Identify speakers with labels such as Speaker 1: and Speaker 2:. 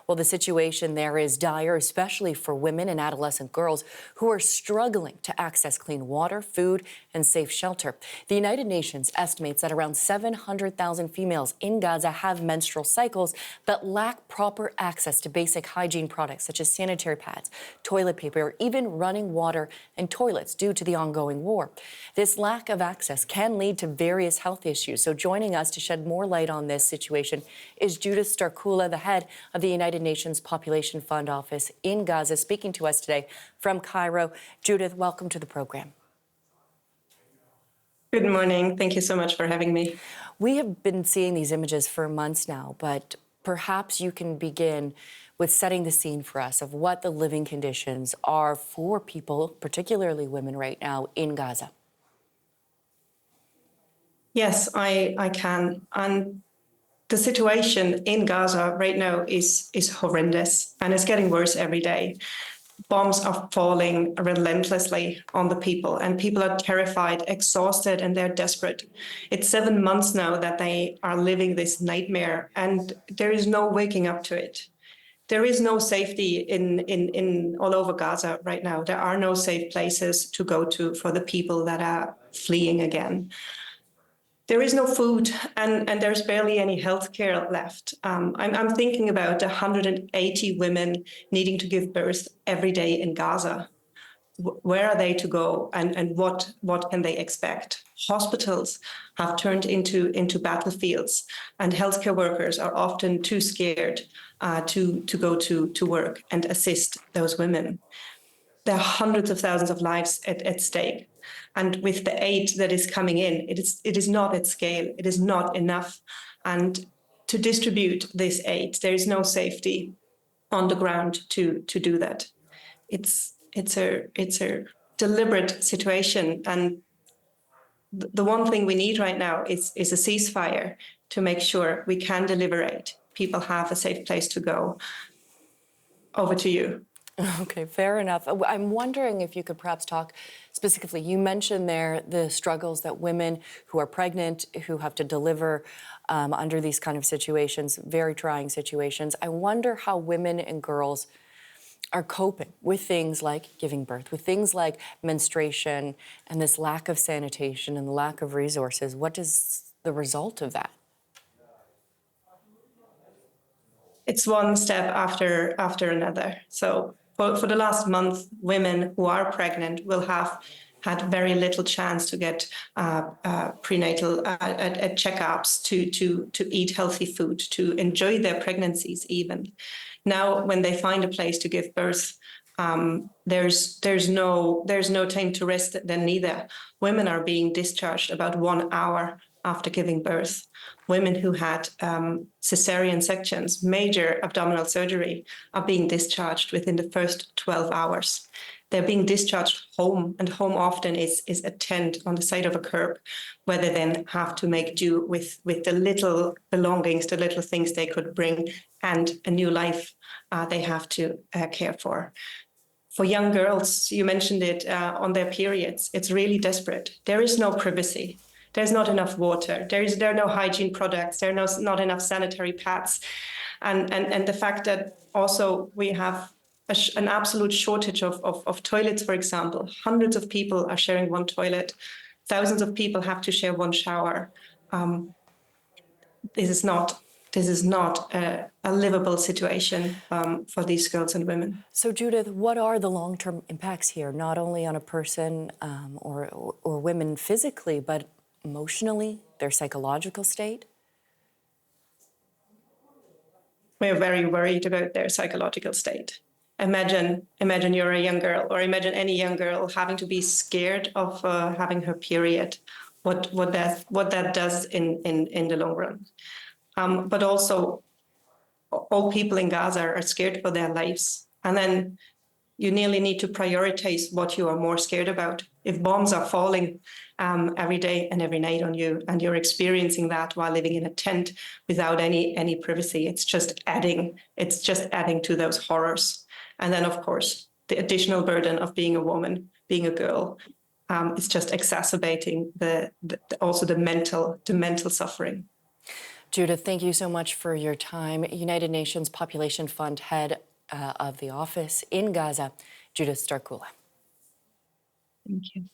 Speaker 1: Well, the situation there is dire, especially for women and adolescent girls who are struggling to access clean water, food, and safe shelter. The United Nations estimates that around 700,000 females in Gaza have menstrual cycles but lack proper access to basic hygiene products such as sanitary pads, toilet paper, or even running water and toilets due to the ongoing war. This lack of access can lead to various health issues. So joining us to shed more light on this situation is Judith Starkulla, the head of the United Nations Population Fund Office in Gaza, speaking to us today from Cairo. Judith, welcome to the program.
Speaker 2: Good morning. Thank you so much for having me.
Speaker 1: We have been seeing these images for months now, but perhaps you can begin with setting the scene for us of what the living conditions are for people, particularly women right now in Gaza.
Speaker 2: Yes, I can. And the situation in Gaza right now is horrendous, and it's getting worse every day. Bombs are falling relentlessly on the people, and people are terrified, exhausted, and they're desperate. It's 7 months now that they are living this nightmare, and there is no waking up to it. There is no safety in all over Gaza right now. There are no safe places to go to for the people that are fleeing again. There is no food, and there's barely any healthcare left. I'm thinking about 180 women needing to give birth every day in Gaza. Where are they to go, and what can they expect? Hospitals have turned into battlefields, and healthcare workers are often too scared to go to work and assist those women. There are hundreds of thousands of lives at stake. And with the aid that is coming in, it is not at scale. It is not enough. And to distribute this aid, there is no safety on the ground to do that. It's a deliberate situation. And the one thing we need right now is a ceasefire to make sure we can deliver aid. People have a safe place to go. Over to you.
Speaker 1: Okay, fair enough. I'm wondering if you could perhaps talk specifically. You mentioned there the struggles that women who are pregnant, who have to deliver under these kind of situations, very trying situations. I wonder how women and girls are coping with things like giving birth, with things like menstruation and this lack of sanitation and the lack of resources. What is the result of that?
Speaker 2: It's one step after another. So for the last month, women who are pregnant will have had very little chance to get prenatal checkups, to eat healthy food, to enjoy their pregnancies even. Now, when they find a place to give birth, there's no time to rest then neither. Women are being discharged about 1 hour after giving birth. Women who had cesarean sections, major abdominal surgery, are being discharged within the first 12 hours. They're being discharged home, and home often is a tent on the side of a curb, where they then have to make do with the little belongings, the little things they could bring, and a new life they have to care for. For young girls, you mentioned it, on their periods, it's really desperate. There is no privacy. There's not enough water. There are no hygiene products. There are not enough sanitary pads. And the fact that also we have an absolute shortage of toilets, for example. Hundreds of people are sharing one toilet. Thousands of people have to share one shower. This is not a livable situation for these girls and women.
Speaker 1: So, Judith, what are the long-term impacts here, not only on a person or women physically, but emotionally, their psychological state?
Speaker 2: We're very worried about their psychological state. Imagine you're a young girl, or imagine any young girl having to be scared of having her period. What that does in the long run. But also, all people in Gaza are scared for their lives. And then you nearly need to prioritize what you are more scared about. If bombs are falling every day and every night on you, and you're experiencing that while living in a tent without any privacy, it's just adding to those horrors. And then, of course, the additional burden of being a woman, being a girl, is just exacerbating also the mental suffering.
Speaker 1: Judith, thank you so much for your time. United Nations Population Fund head of the office in Gaza, Judith Starkulla.
Speaker 2: Thank you.